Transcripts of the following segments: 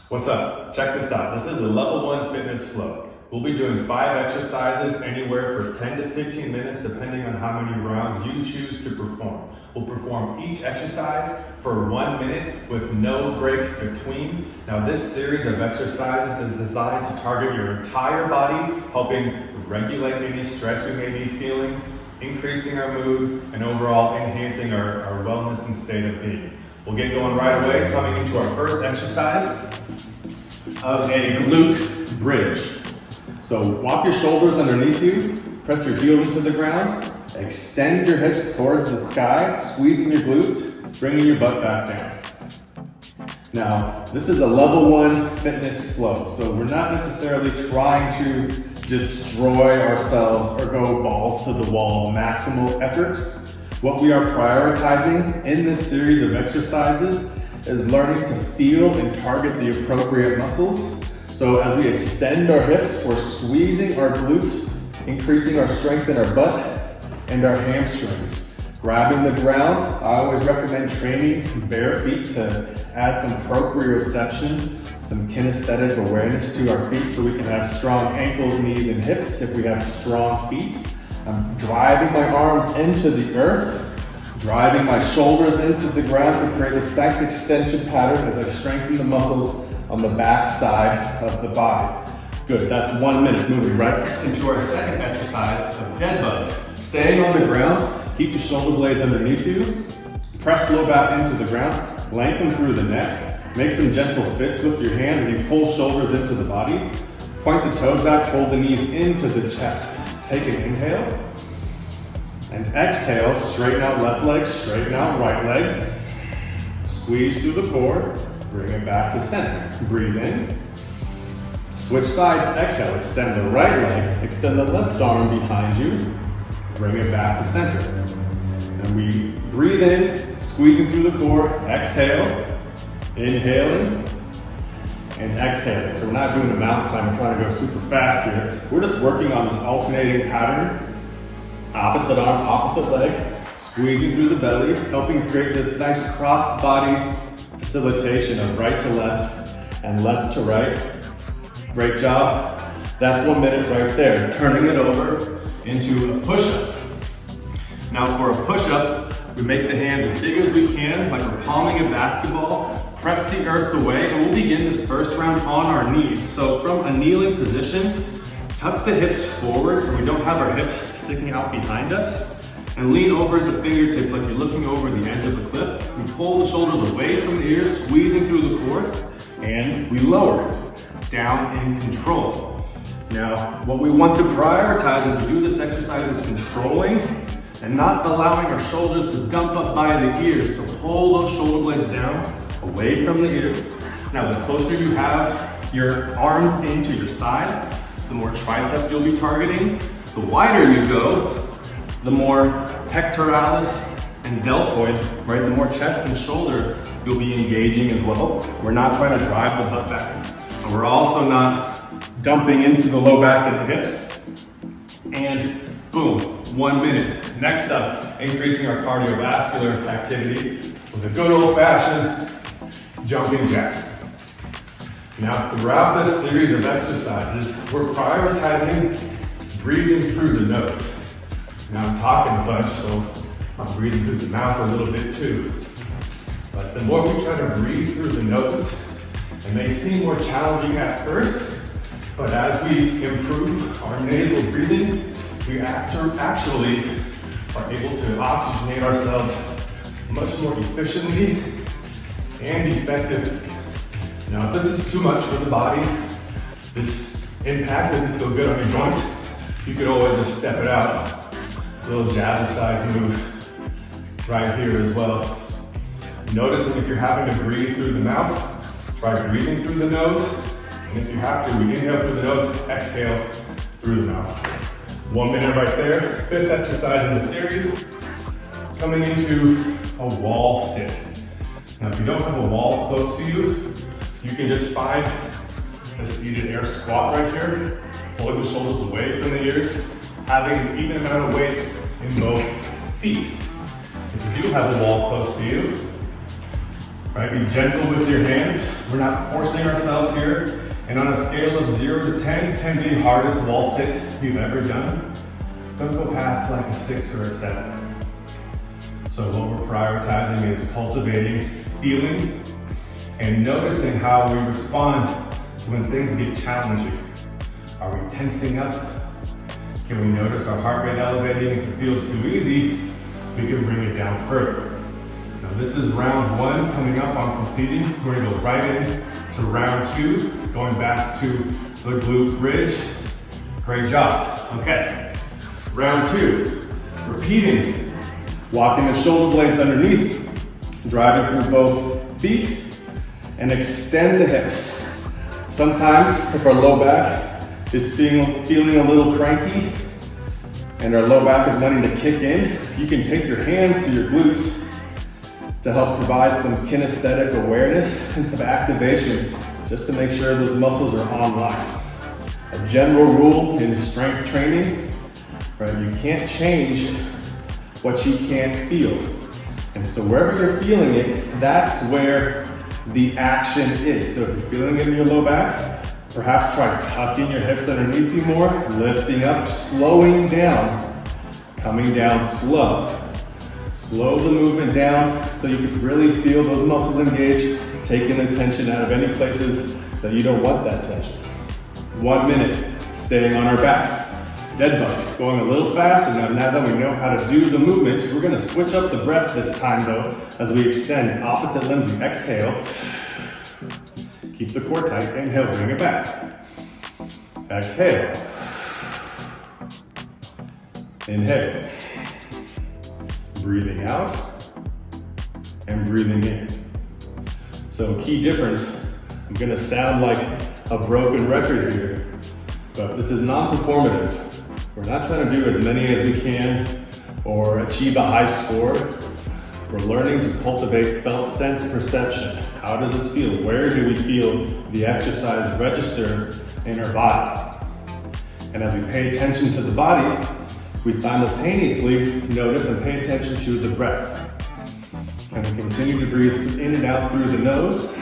What's up? Check this out. This is a level 1 fitness flow. We'll be doing 5 exercises anywhere for 10 to 15 minutes depending on how many rounds you choose to perform. We'll perform each exercise for 1 minute with no breaks between. Now this series of exercises is designed to target your entire body, helping regulate any stress we may be feeling, increasing our mood, and overall enhancing our wellness and state of being. We'll get going right away, coming into our first exercise of a glute bridge. So walk your shoulders underneath you, press your heels into the ground, extend your hips towards the sky, squeezing your glutes, bringing your butt back down. Now, this is a level 1 fitness flow, so we're not necessarily trying to destroy ourselves or go balls to the wall, maximal effort. What we are prioritizing in this series of exercises is learning to feel and target the appropriate muscles. So as we extend our hips, we're squeezing our glutes, increasing our strength in our butt and our hamstrings. Grabbing the ground, I always recommend training bare feet to add some proprioception, some kinesthetic awareness to our feet so we can have strong ankles, knees, and hips if we have strong feet. I'm driving my arms into the earth, driving my shoulders into the ground to create this nice extension pattern as I strengthen the muscles on the back side of the body. Good, that's 1 minute. Moving right into our second exercise of dead bugs. Staying on the ground, keep the shoulder blades underneath you, press low back into the ground, lengthen through the neck, make some gentle fists with your hands as you pull shoulders into the body, point the toes back, pull the knees into the chest. Take an inhale, and exhale, straighten out left leg, straighten out right leg, squeeze through the core, bring it back to center. Breathe in, switch sides, exhale, extend the right leg, extend the left arm behind you, bring it back to center. And we breathe in, squeezing through the core, exhale, inhaling, and exhaling. So we're not doing a mountain climb, we're trying to go super fast here. We're just working on this alternating pattern. Opposite arm, opposite leg, squeezing through the belly, helping create this nice cross-body facilitation of right to left and left to right. Great job. That's 1 minute right there. Turning it over into a push-up. Now for a push-up, we make the hands as big as we can, like we're palming a basketball. Press the earth away, and we'll begin this first round on our knees. So from a kneeling position, tuck the hips forward so we don't have our hips sticking out behind us, and lean over the fingertips like you're looking over the edge of the cliff. We pull the shoulders away from the ears, squeezing through the core, and we lower it down in control. Now, what we want to prioritize as we do this exercise is controlling and not allowing our shoulders to dump up by the ears. So pull those shoulder blades down, away from the ears. Now, the closer you have your arms into your side, the more triceps you'll be targeting. The wider you go, the more pectoralis and deltoid, right? The more chest and shoulder you'll be engaging as well. We're not trying to drive the butt back. And we're also not dumping into the low back and the hips. And boom, 1 minute. Next up, increasing our cardiovascular activity with a good old-fashioned jumping jack. Now, throughout this series of exercises, we're prioritizing breathing through the nose. Now, I'm talking a bunch, so I'm breathing through the mouth a little bit too. But the more we try to breathe through the nose, it may seem more challenging at first, but as we improve our nasal breathing, we actually are able to oxygenate ourselves much more efficiently and effective. Now, if this is too much for the body, this impact doesn't feel good on your joints, you could always just step it out. A little jazzercise move right here as well. Noticing if you're having to breathe through the mouth, try breathing through the nose. And if you have to, we inhale through the nose, exhale through the mouth. 1 minute right there. Fifth exercise in the series, coming into a wall sit. Now, if you don't have a wall close to you, you can just find a seated air squat right here, pulling the shoulders away from the ears, having an even amount of weight in both feet. If you do have a wall close to you, Right, be gentle with your hands. We're not forcing ourselves here. And on a scale of 0 to 10, 10 being hardest wall sit you've ever done, don't go past like a 6 or a 7. So what we're prioritizing is cultivating, feeling, and noticing how we respond to when things get challenging. Are we tensing up? Can we notice our heart rate elevating? If it feels too easy, we can bring it down further. Now this is round 1 coming up on completing. We're gonna go right in to round 2, going back to the glute bridge. Great job. Okay, round 2, repeating. Walking the shoulder blades underneath, driving through both feet, and extend the hips. Sometimes if our low back is feeling a little cranky and our low back is wanting to kick in, you can take your hands to your glutes to help provide some kinesthetic awareness and some activation just to make sure those muscles are online. A general rule in strength training, right? You can't change what you can't feel. And so wherever you're feeling it, that's where the action is. So if you're feeling it in your low back, perhaps try tucking your hips underneath you more, lifting up, slowing down, coming down slow. Slow the movement down so you can really feel those muscles engage, taking the tension out of any places that you don't want that tension. 1 minute, staying on our back. Dead bug, going a little faster now. Now that we know how to do the movements, we're gonna switch up the breath this time though, as we extend opposite limbs. We exhale, keep the core tight, inhale, bring it back. Exhale, inhale, breathing out and breathing in. So key difference, I'm gonna sound like a broken record here, but this is non-performative. We're not trying to do as many as we can or achieve a high score. We're learning to cultivate felt sense perception. How does this feel? Where do we feel the exercise register in our body? And as we pay attention to the body, we simultaneously notice and pay attention to the breath. And we continue to breathe in and out through the nose.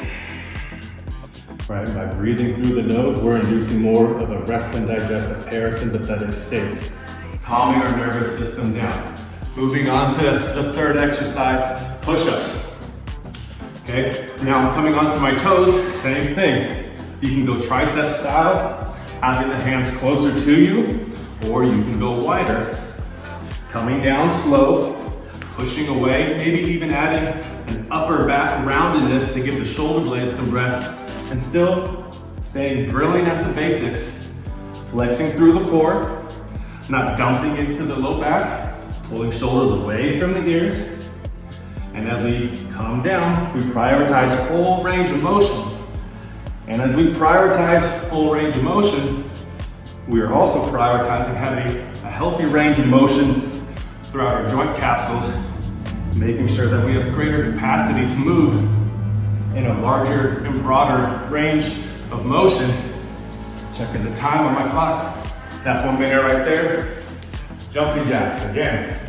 Right, by breathing through the nose, we're inducing more of a rest and digest, a parasympathetic state, calming our nervous system down. Moving on to the third exercise, push-ups. Okay, now I'm coming onto my toes, same thing. You can go tricep style, having the hands closer to you, or you can go wider. Coming down slow, pushing away, maybe even adding an upper back roundedness to give the shoulder blades some breath, and still staying brilliant at the basics, flexing through the core, not dumping into the low back, pulling shoulders away from the ears. And as we come down, we prioritize full range of motion. And as we prioritize full range of motion, we are also prioritizing having a healthy range of motion throughout our joint capsules, making sure that we have greater capacity to move in a larger and broader range of motion. Checking the time on my clock. That's 1 minute right there. Jumping jacks again.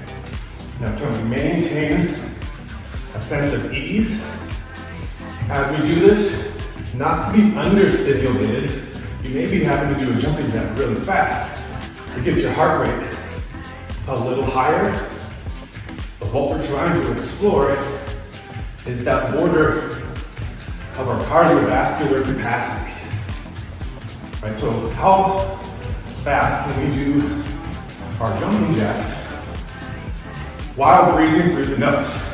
Now trying to maintain a sense of ease as we do this, not to be understimulated. You may be having to do a jumping jack really fast to get your heart rate a little higher. But what we're trying to explore is that border of our cardiovascular capacity. Right, so how fast can we do our jumping jacks while breathing through the nose?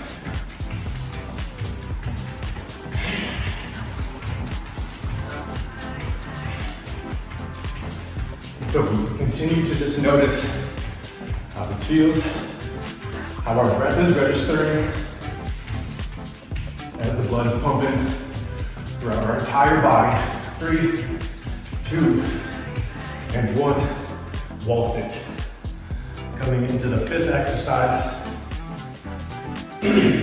So we continue to just notice how this feels, how our breath is registering as the blood is pumping throughout our entire body. 3, 2, and 1. Wall sit. Coming into the 5th exercise.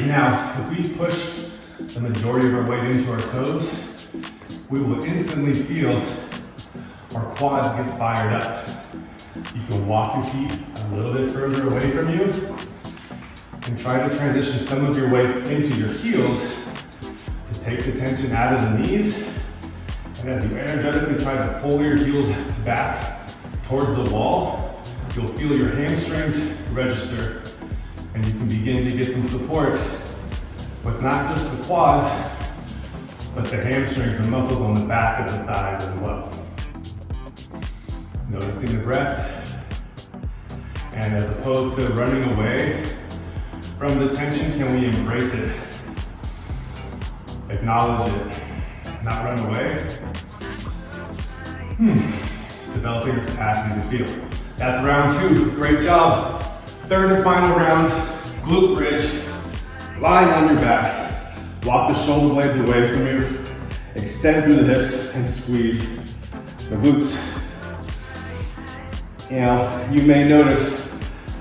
Now, if we push the majority of our weight into our toes, we will instantly feel our quads get fired up. You can walk your feet a little bit further away from you and try to transition some of your weight into your heels Take the tension out of the knees, and as you energetically try to pull your heels back towards the wall, you'll feel your hamstrings register, and you can begin to get some support with not just the quads, but the hamstrings and muscles on the back of the thighs as well. Noticing the breath, and as opposed to running away from the tension, can we embrace it? Acknowledge it, not run away. Just developing your capacity to feel. That's round 2, great job. Third and final round, glute bridge. Lying on your back, walk the shoulder blades away from you, extend through the hips and squeeze the glutes. You may notice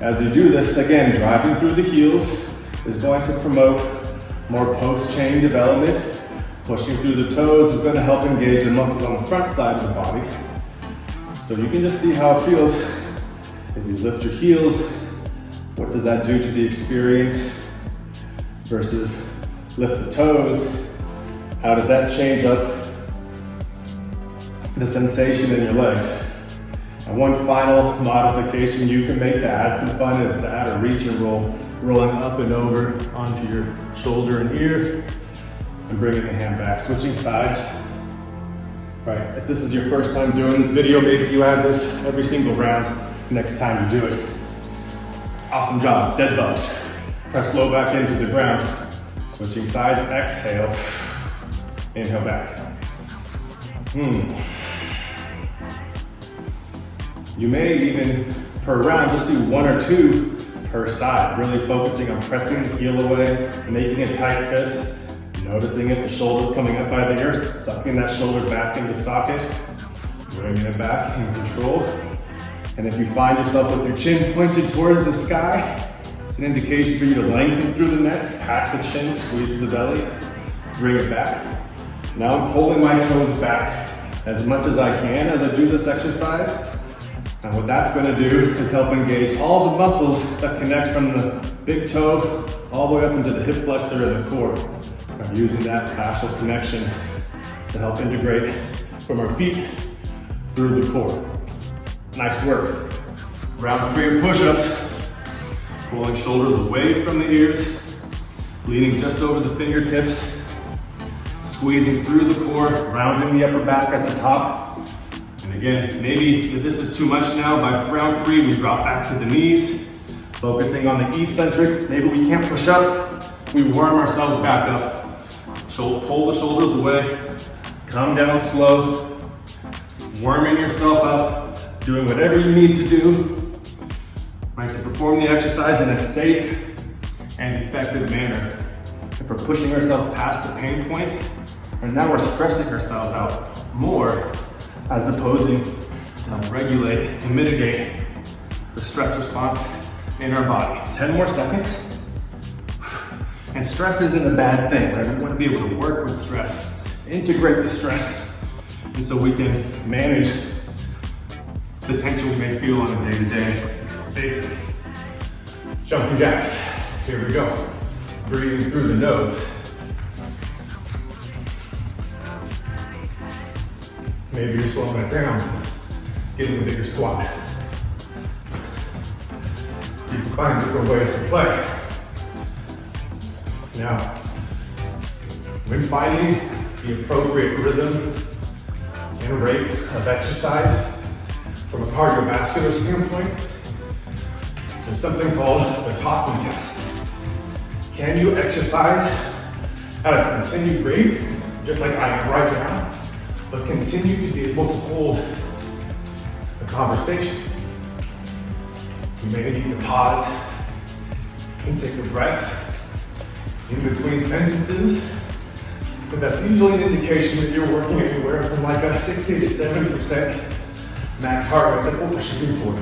as you do this, again, driving through the heels is going to promote more post-chain development. Pushing through the toes is going to help engage the muscles on the front side of the body. So you can just see how it feels. If you lift your heels, what does that do to the experience? Versus lift the toes, how does that change up the sensation in your legs? And one final modification you can make to add some fun is to add a reach and roll, rolling up and over onto your shoulder and ear, and bringing the hand back, switching sides. All right, if this is your first time doing this video, maybe you add this every single round next time you do it. Awesome job, dead bugs. Press low back into the ground. Switching sides, exhale. Inhale back. You may even, per round, just do 1 or 2 per side, really focusing on pressing the heel away, making a tight fist, noticing if the shoulder's coming up by the ear, sucking that shoulder back into socket, bringing it back in control. And if you find yourself with your chin pointed towards the sky, it's an indication for you to lengthen through the neck, pack the chin, squeeze the belly, bring it back. Now I'm pulling my toes back as much as I can as I do this exercise. And what that's going to do is help engage all the muscles that connect from the big toe all the way up into the hip flexor and the core. I'm using that fascial connection to help integrate from our feet through the core. Nice work. Round 3 of push-ups. Pulling shoulders away from the ears, leaning just over the fingertips, squeezing through the core, rounding the upper back at the top. And again, maybe if this is too much now, by round 3, we drop back to the knees, focusing on the eccentric. Maybe we can't push up, we worm ourselves back up. Pull the shoulders away, come down slow, worming yourself up, doing whatever you need to do, right, to perform the exercise in a safe and effective manner. If we're pushing ourselves past the pain point, and now we're stressing ourselves out more, as opposed to regulate and mitigate the stress response in our body. 10 more seconds. And stress isn't a bad thing, right? We want to be able to work with stress, integrate the stress, and so we can manage the tension we may feel on a day-to-day basis. Jumping jacks. Here we go. Breathing through the nose. Maybe you're slowing it down, getting a bigger squat. You can find different ways to play. Now, when finding the appropriate rhythm and rate of exercise from a cardiovascular standpoint, there's something called the talking test. Can you exercise at a continued rate, just like I am right now, but continue to be able to hold a conversation? You may need to pause and take a breath in between sentences, but that's usually an indication that you're working anywhere from like a 60 to 70% max heart rate. That's what we're shooting for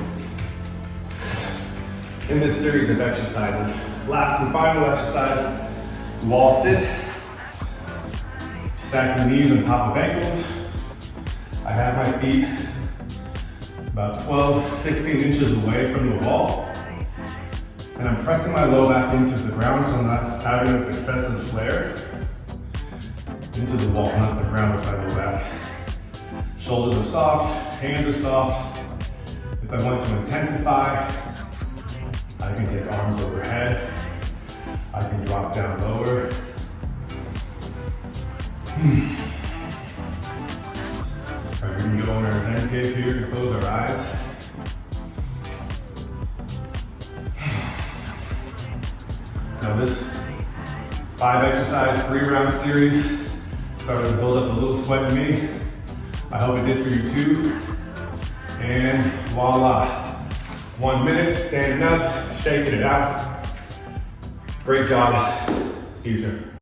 in this series of exercises. Last and final exercise, wall sit. Stack the knees on top of ankles. I have my feet about 12, 16 inches away from the wall. And I'm pressing my low back into the ground so I'm not having this excessive flare. into the wall, not the ground if I go back. Shoulders are soft, hands are soft. If I want to intensify, I can take arms overhead. I can drop down lower. All right, we can go in our Zen cave here to close our eyes. Now this 5 exercise, 3-round series started to build up a little sweat in me. I hope it did for you too. And voila. 1 minute, standing up, shaking it out. Great job. See you soon.